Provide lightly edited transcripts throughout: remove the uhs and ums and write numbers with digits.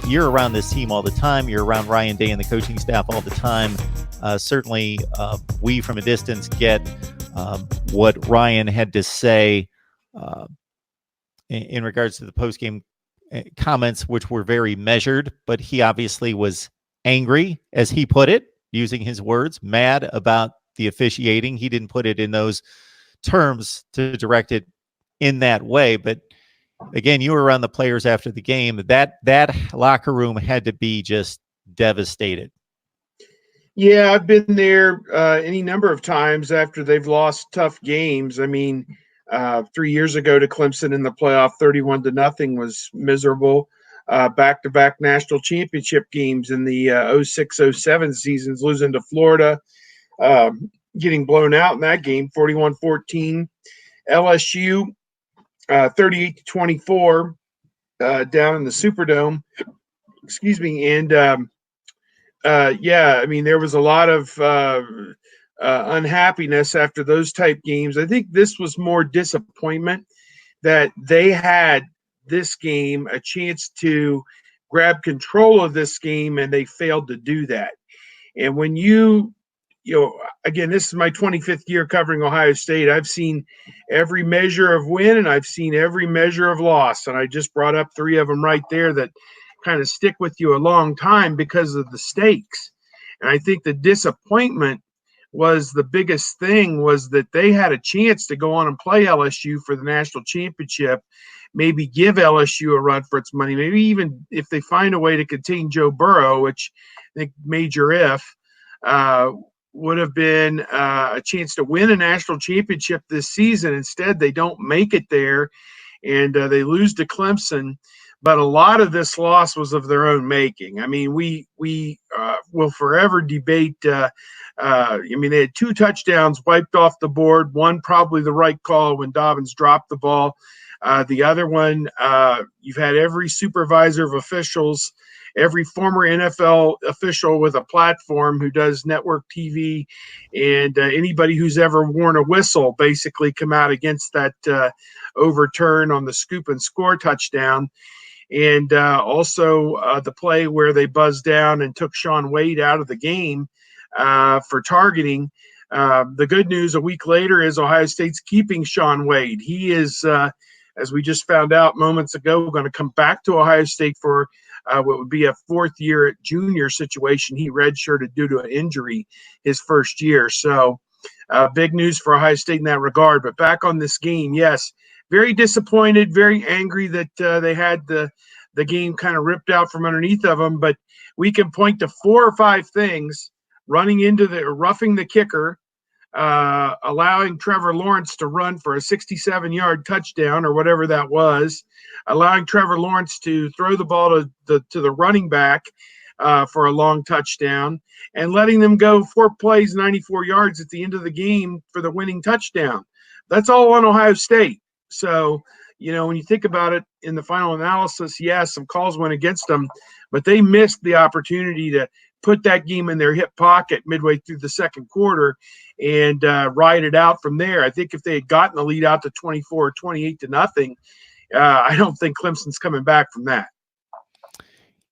you're around this team all the time. You're around Ryan Day and the coaching staff all the time. Certainly, we from a distance get what Ryan had to say in regards to the postgame comments, which were very measured, but he obviously was angry, as he put it, using his words, mad about the officiating. He didn't put it in those terms to direct it in that way, but again, you were around the players after the game. That locker room had to be just devastated. Yeah, I've been there any number of times after they've lost tough games. I mean, 3 years ago to Clemson in the playoff, 31-0 was miserable. Back-to-back national championship games in the 06-07 seasons, losing to Florida, getting blown out in that game, 41-14. LSU, 38-24 down in the Superdome. Excuse me. And yeah, I mean, there was a lot of unhappiness after those type games. I think this was more disappointment that they had this game a chance to grab control of this game and they failed to do that. And when you know, again, this is my 25th year covering Ohio State. I've seen every measure of win and I've seen every measure of loss. And I just brought up three of them right there that kind of stick with you a long time because of the stakes. And I think the disappointment was the biggest thing, was that they had a chance to go on and play LSU for the national championship, maybe give LSU a run for its money, maybe even if they find a way to contain Joe Burrow, which I think major if, would have been a chance to win a national championship this season. Instead, they don't make it there, and they lose to Clemson. But a lot of this loss was of their own making. I mean, we will forever debate. I mean, they had 2 touchdowns wiped off the board. One probably the right call when Dobbins dropped the ball. The other one, you've had every supervisor of officials, every former NFL official with a platform who does network TV, and anybody who's ever worn a whistle basically come out against that overturn on the scoop and score touchdown. And also the play where they buzzed down and took Shaun Wade out of the game for targeting. The good news a week later is Ohio State's keeping Shaun Wade. He is, as we just found out moments ago, going to come back to Ohio State for what would be a 4th year at junior situation. He redshirted due to an injury his first year. So big news for Ohio State in that regard. But back on this game, yes, very disappointed, very angry that they had the game kind of ripped out from underneath of them. But we can point to 4 or 5 things: roughing the kicker, allowing Trevor Lawrence to run for a 67-yard touchdown or whatever that was, allowing Trevor Lawrence to throw the ball to the running back for a long touchdown, and letting them go 4 plays, 94 yards at the end of the game for the winning touchdown. That's all on Ohio State. So, you know, when you think about it in the final analysis, yes, some calls went against them, but they missed the opportunity to put that game in their hip pocket midway through the second quarter and ride it out from there. I think if they had gotten the lead out to 24 or 28-0, I don't think Clemson's coming back from that.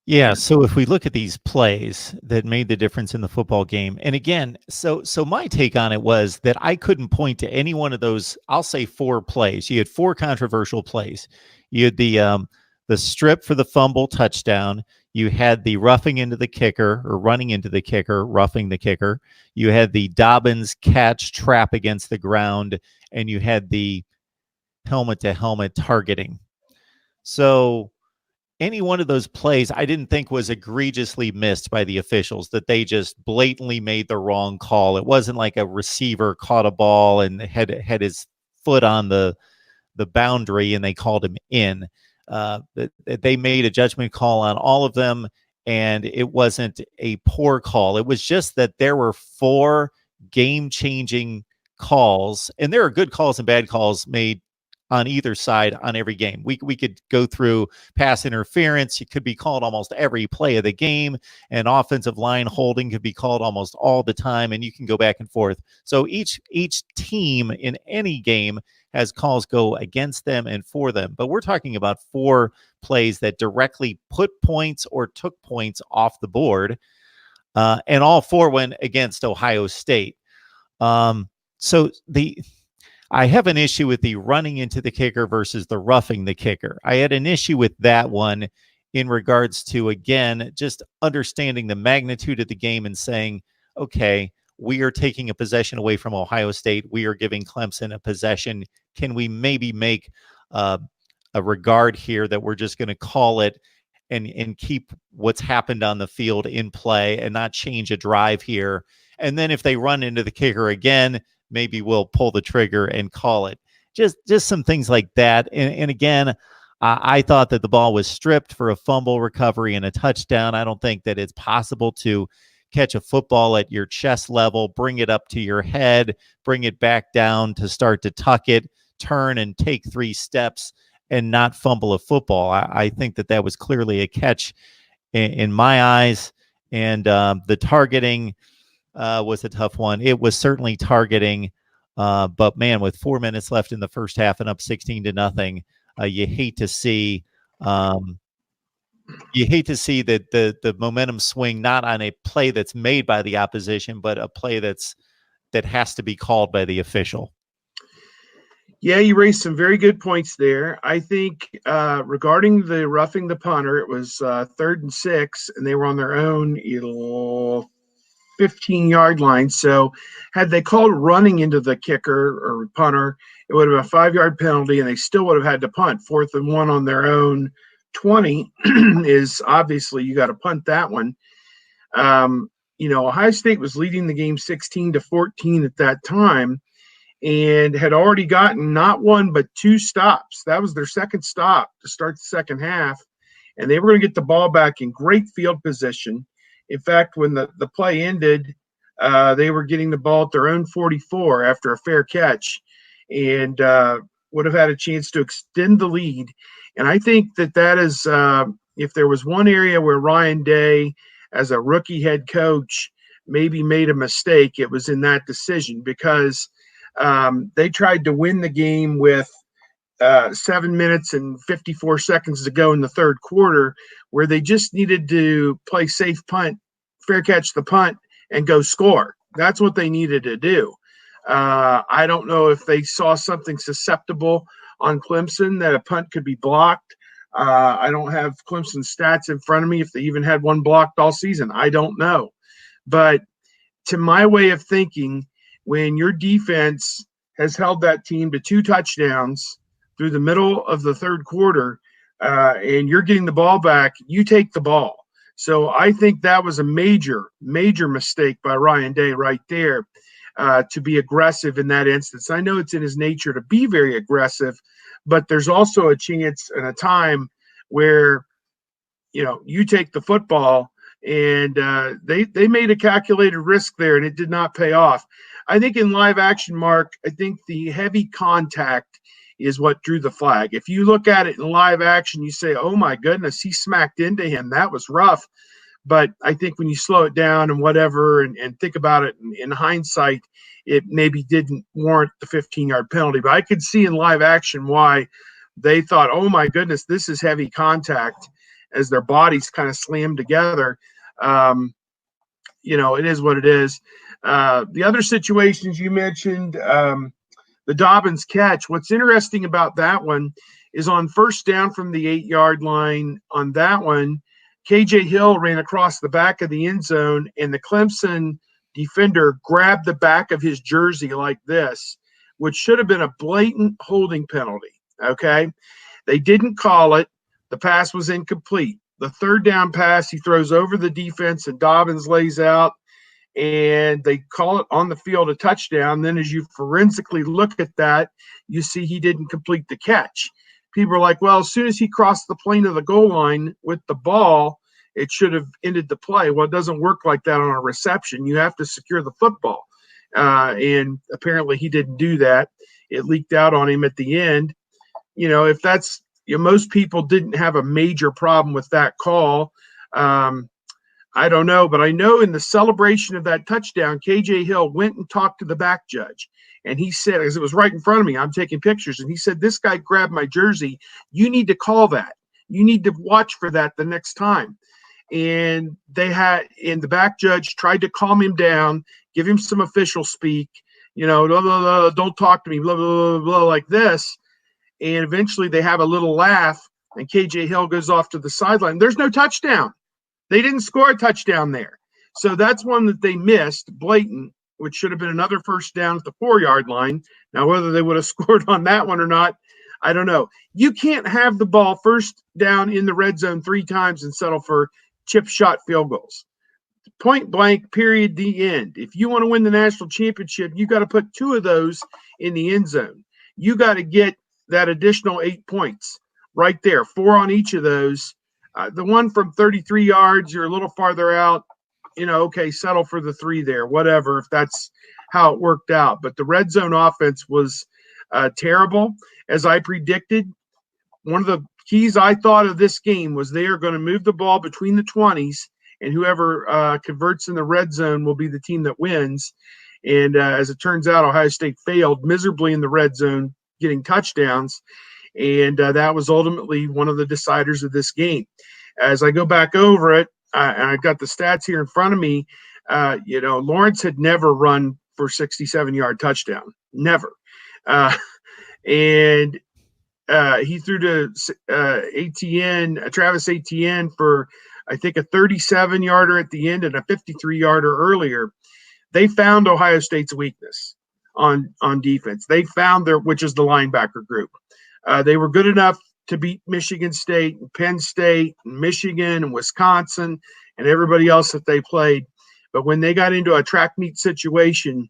Yeah, so if we look at these plays that made the difference in the football game, and again, so my take on it was that I couldn't point to any one of those, I'll say 4 plays. You had 4 controversial plays. You had the strip for the fumble touchdown. You had the roughing into the kicker, or running into the kicker, roughing the kicker. You had the Dobbins catch trap against the ground, and you had the helmet-to-helmet targeting. So any one of those plays I didn't think was egregiously missed by the officials, that they just blatantly made the wrong call. It wasn't like a receiver caught a ball and had his foot on the boundary and they called him in. They made a judgment call on all of them, and it wasn't a poor call. It was just that there were 4 game-changing calls, and there are good calls and bad calls made on either side on every game. We could go through pass interference. It could be called almost every play of the game, and offensive line holding could be called almost all the time, and you can go back and forth. So each team in any game has calls go against them and for them. But we're talking about 4 plays that directly put points or took points off the board, and all 4 went against Ohio State. So I have an issue with the running into the kicker versus the roughing the kicker. I had an issue with that one in regards to, again, just understanding the magnitude of the game and saying, okay, we are taking a possession away from Ohio State. We are giving Clemson a possession. Can we maybe make a regard here that we're just going to call it and keep what's happened on the field in play and not change a drive here? And then if they run into the kicker again, maybe we'll pull the trigger and call it. Just some things like that. And again, I thought that the ball was stripped for a fumble recovery and a touchdown. I don't think that it's possible to catch a football at your chest level, bring it up to your head, bring it back down to start to tuck it, turn and take 3 steps and not fumble a football. I think that was clearly a catch in my eyes. And the targeting was a tough one. It was certainly targeting, but man, with 4 minutes left in the first half and up 16-0, you hate to see that the momentum swing not on a play that's made by the opposition, but a play that has to be called by the official. Yeah, you raised some very good points there. I think regarding the roughing the punter, it was 3rd and 6, and they were on their own 15-yard line. So had they called running into the kicker or punter, it would have been a 5-yard penalty, and they still would have had to punt. 4th and 1 on their own 20 is obviously you got to punt that one. Ohio State was leading the game 16-14 at that time and had already gotten not 1 but 2 stops. That was their second stop to start the second half, and they were going to get the ball back in great field position. In fact, when the play ended, they were getting the ball at their own 44 after a fair catch and would have had a chance to extend the lead. And I think that is, if there was one area where Ryan Day, as a rookie head coach, maybe made a mistake, it was in that decision, because they tried to win the game with 7 minutes and 54 seconds to go in the third quarter, where they just needed to play safe punt, fair catch the punt, and go score. That's what they needed to do. I don't know if they saw something susceptible on Clemson that a punt could be blocked. I don't have Clemson stats in front of me if they even had one blocked all season. I don't know. But to my way of thinking, when your defense has held that team to 2 touchdowns through the middle of the third quarter, and you're getting the ball back, you take the ball. So I think that was a major, major mistake by Ryan Day right there, to be aggressive in that instance. I know it's in his nature to be very aggressive, but there's also a chance and a time where, you take the football, and they made a calculated risk there, and it did not pay off. I think in live action, Mark, I think the heavy contact is what drew the flag. If you look at it in live action, you say, oh my goodness, he smacked into him. That was rough. But I think when you slow it down and whatever, and think about it in hindsight, it maybe didn't warrant the 15-yard penalty. But I could see in live action why they thought, oh my goodness, this is heavy contact, as their bodies kind of slammed together. It is what it is. The other situations you mentioned, the Dobbins catch, what's interesting about that one is on first down from the 8-yard line, on that one, KJ Hill ran across the back of the end zone, and the Clemson defender grabbed the back of his jersey like this, which should have been a blatant holding penalty. Okay. They didn't call it. The pass was incomplete. The third down pass, he throws over the defense, and Dobbins lays out, and they call it on the field a touchdown. Then as you forensically look at that, you see he didn't complete the catch. People are like, well, as soon as he crossed the plane of the goal line with the ball, it should have ended the play. Well, it doesn't work like that on a reception. You have to secure the football. And apparently he didn't do that. It leaked out on him at the end. if that's, most people didn't have a major problem with that call. I don't know, but I know in the celebration of that touchdown, KJ Hill went and talked to the back judge. And he said, as it was right in front of me, I'm taking pictures, and he said, this guy grabbed my jersey. You need to call that. You need to watch for that the next time. And the back judge tried to calm him down, give him some official speak, blah, blah, blah, don't talk to me, blah, blah, blah, blah, like this. And eventually they have a little laugh, and KJ Hill goes off to the sideline. There's no touchdown. They didn't score a touchdown there. So that's one that they missed, blatant, which should have been another first down at the 4-yard line. Now, whether they would have scored on that one or not, I don't know. You can't have the ball first down in the red zone 3 times and settle for chip shot field goals. Point blank, period, the end. If you want to win the national championship, you got to put 2 of those in the end zone. You got to get that additional 8 points right there, 4 on each of those. The one from 33 yards, you're a little farther out, okay, settle for the 3 there, whatever, if that's how it worked out. But the red zone offense was terrible. As I predicted, one of the keys I thought of this game was they are going to move the ball between the 20s, and whoever converts in the red zone will be the team that wins. And as it turns out, Ohio State failed miserably in the red zone, getting touchdowns. And that was ultimately one of the deciders of this game. As I go back over it, and I've got the stats here in front of me, Lawrence had never run for 67-yard touchdown. Never. And he threw to Travis Etienne for, I think, a 37-yarder at the end and a 53-yarder earlier. They found Ohio State's weakness on defense. They found which is the linebacker group. They were good enough to beat Michigan State and Penn State and Michigan and Wisconsin and everybody else that they played. But when they got into a track meet situation,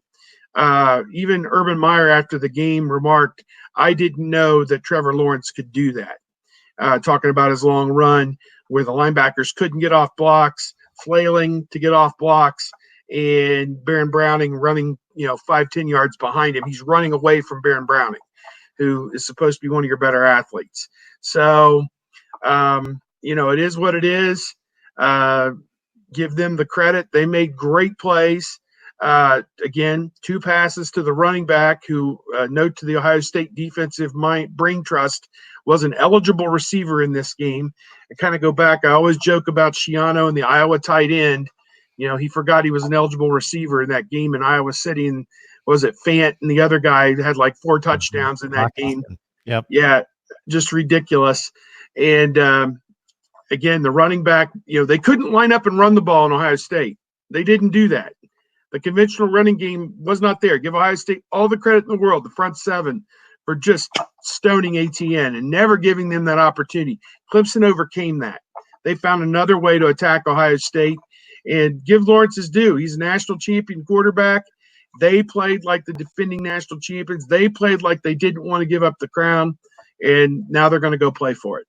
even Urban Meyer after the game remarked, I didn't know that Trevor Lawrence could do that. Talking about his long run where the linebackers couldn't get off blocks, flailing to get off blocks, and Baron Browning running, 5-10 yards behind him. He's running away from Baron Browning, who is supposed to be one of your better athletes. So, it is what it is. Give them the credit. They made great plays. Again, 2 passes to the running back, who, note to the Ohio State defensive brain trust, was an eligible receiver in this game. I kind of go back. I always joke about Schiano and the Iowa tight end. He forgot he was an eligible receiver in that game in Iowa City, and was it Fant and the other guy had like 4 touchdowns in that game. Yep. Yeah, just ridiculous. And again, the running back, they couldn't line up and run the ball in Ohio State. They didn't do that. The conventional running game was not there. Give Ohio State all the credit in the world, the front 7, for just stoning ATN and never giving them that opportunity. Clemson overcame that. They found another way to attack Ohio State, and give Lawrence his due. He's a national champion quarterback. They played like the defending national champions. They played like they didn't want to give up the crown, and now they're going to go play for it.